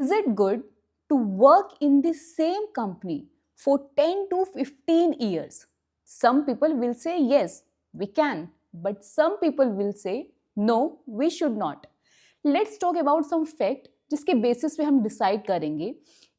Is it good to work in the same company for 10 to 15 years? Some people will say yes, we can, but some people will say no, we should not. Let's talk about some fact जिसके basis पे हम decide करेंगे.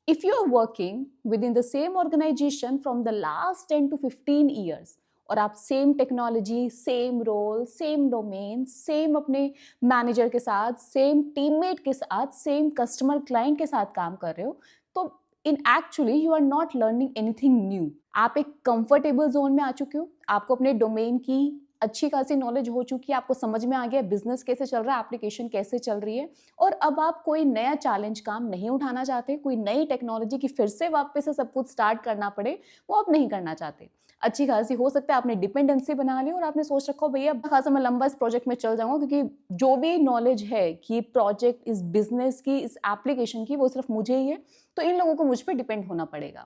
If you are working within the same organization from the last 10 to 15 years और आप same technology, same role, same domain, same अपने manager के साथ, same teammate के साथ, सेम कस्टमर क्लाइंट के साथ काम कर रहे हो, तो इन actually you are not learning anything new. आप एक कंफर्टेबल जोन में आ चुके हो, आपको अपने डोमेन की अच्छी खासी नॉलेज हो चुकी है, आपको समझ में आ गया बिजनेस कैसे चल रहा है, एप्लीकेशन कैसे चल रही है, और अब आप कोई नया चैलेंज काम नहीं उठाना चाहते, कोई नई टेक्नोलॉजी की फिर से वापस से सब कुछ स्टार्ट करना पड़े, वो आप नहीं करना चाहते. अच्छी खासी हो सकता है आपने डिपेंडेंसी बना ली और आपने सोच रखा हो भैया खासा मैं लंबा इस प्रोजेक्ट में चल जाऊंगा, क्योंकि जो भी नॉलेज है कि प्रोजेक्ट इस बिजनेस की, इस एप्लीकेशन की, वो सिर्फ मुझे ही है, तो इन लोगों को मुझ पर डिपेंड होना पड़ेगा.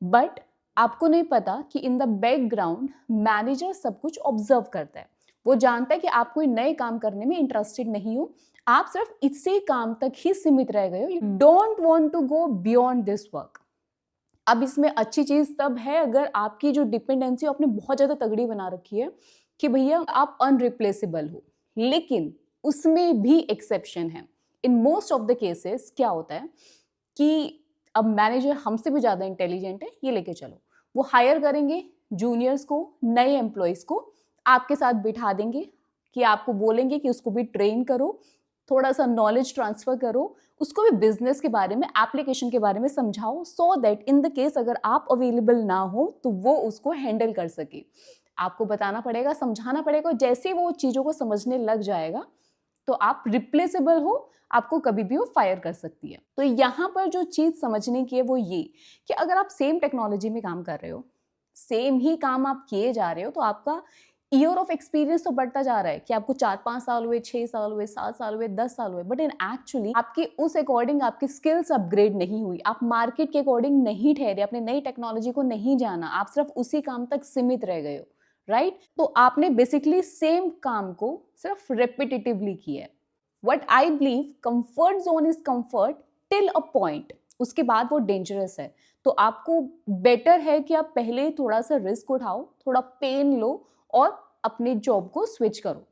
बट आपको नहीं पता कि इन द बैकग्राउंड मैनेजर सब कुछ ऑब्जर्व करता है. वो जानता है कि आप कोई नए काम करने में इंटरेस्टेड नहीं हो, आप सिर्फ इसी काम तक ही सीमित रह गए हो. You don't want to go beyond this work. अब इसमें अच्छी चीज तब है अगर आपकी जो डिपेंडेंसी आपने बहुत ज्यादा तगड़ी बना रखी है कि भैया आप अनरिप्लेसेबल हो. लेकिन उसमें भी एक्सेप्शन है. In most of the cases क्या होता है कि अब मैनेजर हमसे भी ज्यादा इंटेलिजेंट है, ये लेके चलो, वो हायर करेंगे जूनियर्स को, नए एम्प्लॉयज को आपके साथ बिठा देंगे कि आपको बोलेंगे कि उसको भी ट्रेन करो, थोड़ा सा नॉलेज ट्रांसफर करो, उसको भी बिजनेस के बारे में, एप्लीकेशन के बारे में समझाओ, so that in the case अगर आप अवेलेबल ना हो तो वो उसको हैंडल कर सके. आपको बताना पड़ेगा, समझाना पड़ेगा. जैसे वो चीजों को समझने लग जाएगा तो आप रिप्लेसेबल हो, आपको कभी भी वो फायर कर सकती है. तो यहाँ पर जो चीज समझने की है वो ये कि अगर आप सेम टेक्नोलॉजी में काम कर रहे हो, सेम ही काम आप किए जा रहे हो, तो आपका ईयर ऑफ एक्सपीरियंस तो बढ़ता जा रहा है कि आपको 4-5 साल हुए, 6 साल हुए, 7 साल हुए, 10 साल हुए, बट इन एक्चुअली आपकी उस अकॉर्डिंग आपकी स्किल्स अपग्रेड नहीं हुई, आप मार्केट के अकॉर्डिंग नहीं ठहरे, अपने नई टेक्नोलॉजी को नहीं जाना, आप सिर्फ उसी काम तक सीमित रह गए हो. राइट? तो आपने बेसिकली सेम काम को सिर्फ रेपिटेटिवली किया है. What I believe comfort zone is comfort till a point, उसके बाद वो डेंजरस है. तो आपको बेटर है कि आप पहले थोड़ा सा रिस्क उठाओ, थोड़ा पेन लो और अपने जॉब को स्विच करो.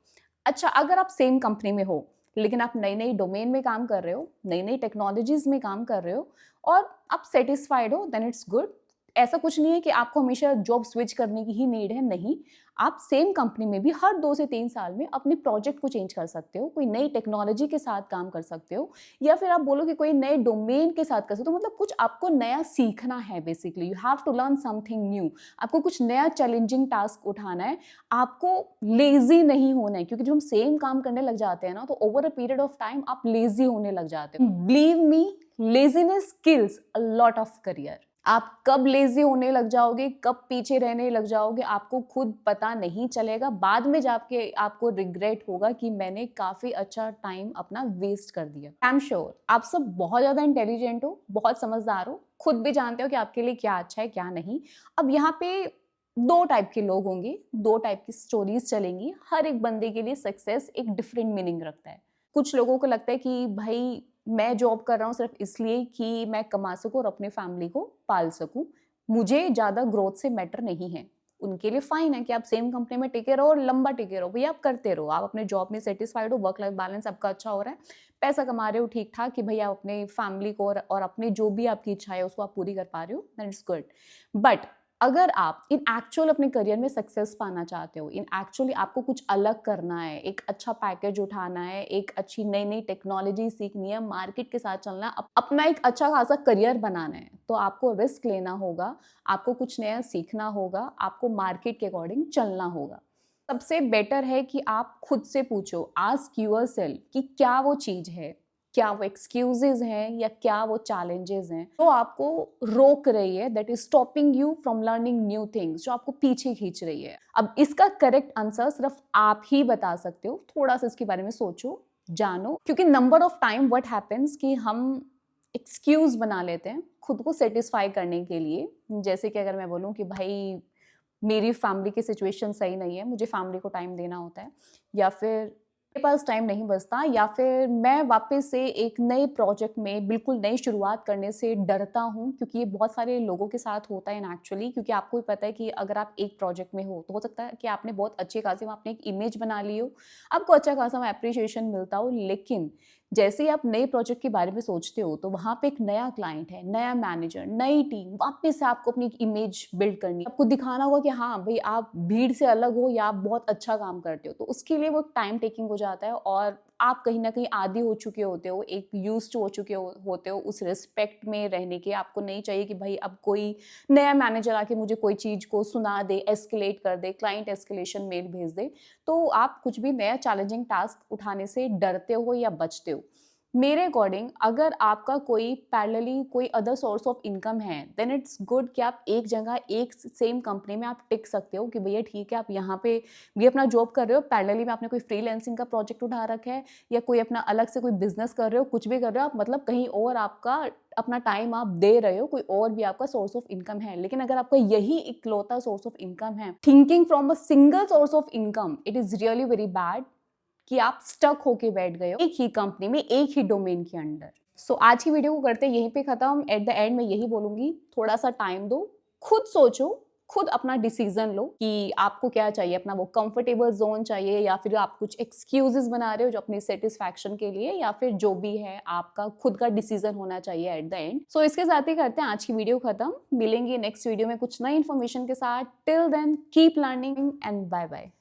अच्छा, अगर आप सेम कंपनी में हो लेकिन आप नई नई डोमेन में काम कर रहे हो, नई नई टेक्नोलॉजीज में काम कर रहे हो और आप सेटिस्फाइड हो, देन इट्स गुड. ऐसा कुछ नहीं है कि आपको हमेशा जॉब स्विच करने की ही नीड है, नहीं. आप सेम कंपनी में भी हर 2 से 3 साल में अपने प्रोजेक्ट को चेंज कर सकते हो, कोई नई टेक्नोलॉजी के साथ काम कर सकते हो, या फिर आप बोलो कि कोई नए डोमेन के साथ कर सकते हो. मतलब कुछ आपको नया सीखना है. Basically you have to learn something new. आपको कुछ नया चैलेंजिंग टास्क उठाना है, आपको लेजी नहीं होना है, क्योंकि जब हम सेम काम करने लग जाते हैं ना, तो over a period of time आप लेजी होने लग जाते हो. Believe me, laziness kills a lot of career. आप कब लेजी होने लग जाओगे, कब पीछे रहने लग जाओगे, आपको खुद पता नहीं चलेगा. बाद में जाके आपको रिग्रेट होगा कि मैंने काफी अच्छा टाइम अपना वेस्ट कर दिया. आई एम श्योर आप सब बहुत ज्यादा इंटेलिजेंट हो, बहुत समझदार हो, खुद भी जानते हो कि आपके लिए क्या अच्छा है क्या नहीं. अब यहाँ पे 2 टाइप के लोग होंगे, 2 टाइप की स्टोरीज चलेंगी. हर एक बंदे के लिए सक्सेस एक डिफरेंट मीनिंग रखता है. कुछ लोगों को लगता है कि भाई मैं जॉब कर रहा हूँ सिर्फ इसलिए कि मैं कमा सकूं और अपने फैमिली को पाल सकूं, मुझे ज़्यादा ग्रोथ से मैटर नहीं है. उनके लिए फाइन है कि आप सेम कंपनी में टिके रहो और लंबा टिके रहो. भैया आप करते रहो, आप अपने जॉब में सेटिस्फाइड हो, वर्क लाइफ बैलेंस आपका अच्छा हो रहा है, पैसा कमा रहे हो ठीक ठाक, कि भैया आप अपने फैमिली को और अपनी जो भी आपकी इच्छा है उसको आप पूरी कर पा रहे हो, दैट इज गुड. बट अगर आप इन एक्चुअल अपने करियर में सक्सेस पाना चाहते हो, इन एक्चुअली आपको कुछ अलग करना है, एक अच्छा पैकेज उठाना है, एक अच्छी नई नई टेक्नोलॉजी सीखनी है, मार्केट के साथ चलना है, अपना एक अच्छा खासा करियर बनाना है, तो आपको रिस्क लेना होगा, आपको कुछ नया सीखना होगा, आपको मार्केट के अकॉर्डिंग चलना होगा. सबसे बेटर है कि आप खुद से पूछो, आस्क योरसेल्फ कि क्या वो चीज है, क्या वो एक्सक्यूजेज हैं या क्या वो चैलेंजेस हैं जो आपको रोक रही है, that is stopping you from learning new things, जो आपको पीछे खींच रही है. अब इसका करेक्ट आंसर सिर्फ आप ही बता सकते हो. थोड़ा सा इसके बारे में सोचो, जानो, क्योंकि number of time what happens कि हम एक्सक्यूज बना लेते हैं खुद को सेटिस्फाई करने के लिए. जैसे कि अगर मैं बोलूँ कि भाई मेरी फैमिली की सिचुएशन सही नहीं है, मुझे फैमिली को टाइम देना होता है, या फिर मेरे पास टाइम नहीं बचता, या फिर मैं वापस से एक नए प्रोजेक्ट में बिल्कुल नई शुरुआत करने से डरता हूँ, क्योंकि ये बहुत सारे लोगों के साथ होता है एक्चुअली। क्योंकि आपको भी पता है कि अगर आप एक प्रोजेक्ट में हो तो हो सकता है कि आपने बहुत अच्छी खासी वहाँ अपने एक इमेज बना ली हो, आपको अच्छा खासा वहाँ एप्रिसिएशन मिलता हो, लेकिन जैसे ही आप नए प्रोजेक्ट के बारे में सोचते हो तो वहाँ पे एक नया क्लाइंट है, नया मैनेजर, नई टीम, वापस से आपको अपनी इमेज बिल्ड करनी है। आपको दिखाना होगा कि हाँ भाई, आप भीड़ से अलग हो या आप बहुत अच्छा काम करते हो। तो उसके लिए वो टाइम टेकिंग हो जाता है, और आप कहीं न कहीं आदी हो चुके होते हो, एक यूज़्ड टू हो चुके होते हो उस रिस्पेक्ट में रहने के। आपको नहीं चाहिए कि भाई अब कोई नया मैनेजर आके मुझे कोई चीज़ को सुना दे, एस्केलेट कर दे, क्लाइंट एस्केलेशन मेल भेज दे। तो आप कुछ भी नया चैलेंजिंग टास्क उठाने से डरते हो या बचते हो। मेरे अकॉर्डिंग अगर आपका कोई पैरेलली कोई अदर सोर्स ऑफ इनकम है, देन इट्स गुड कि आप एक जगह एक सेम कंपनी में आप टिक सकते हो कि भैया ठीक है, आप यहाँ पे भी अपना जॉब कर रहे हो, पैरेलली में आपने कोई फ्रीलांसिंग का प्रोजेक्ट उठा रखा है, या कोई अपना अलग से कोई बिजनेस कर रहे हो, कुछ भी कर रहे हो आप, मतलब कहीं और आपका अपना टाइम आप दे रहे हो, कोई और भी आपका सोर्स ऑफ इनकम है। लेकिन अगर आपका यही इकलौता सोर्स ऑफ इनकम है, thinking from a single source of income, it is really very bad कि आप स्टक होके बैठ गए हो एक ही कंपनी में, एक ही डोमेन के अंडर। सो आज की वीडियो को करते यहीं पे खत्म। एट द एंड मैं यही बोलूंगी, थोड़ा सा टाइम दो, खुद सोचो, खुद अपना डिसीजन लो कि आपको क्या चाहिए। अपना वो कंफर्टेबल जोन चाहिए, या फिर आप कुछ एक्सक्यूजेस बना रहे हो जो अपनी सेटिस्फैक्शन के लिए, या फिर जो भी है आपका खुद का डिसीजन होना चाहिए एट द एंड। सो इसके साथ ही करते हैं आज की वीडियो खत्म। मिलेंगे नेक्स्ट वीडियो में कुछ नई इन्फॉर्मेशन के साथ। Till then keep learning and bye bye.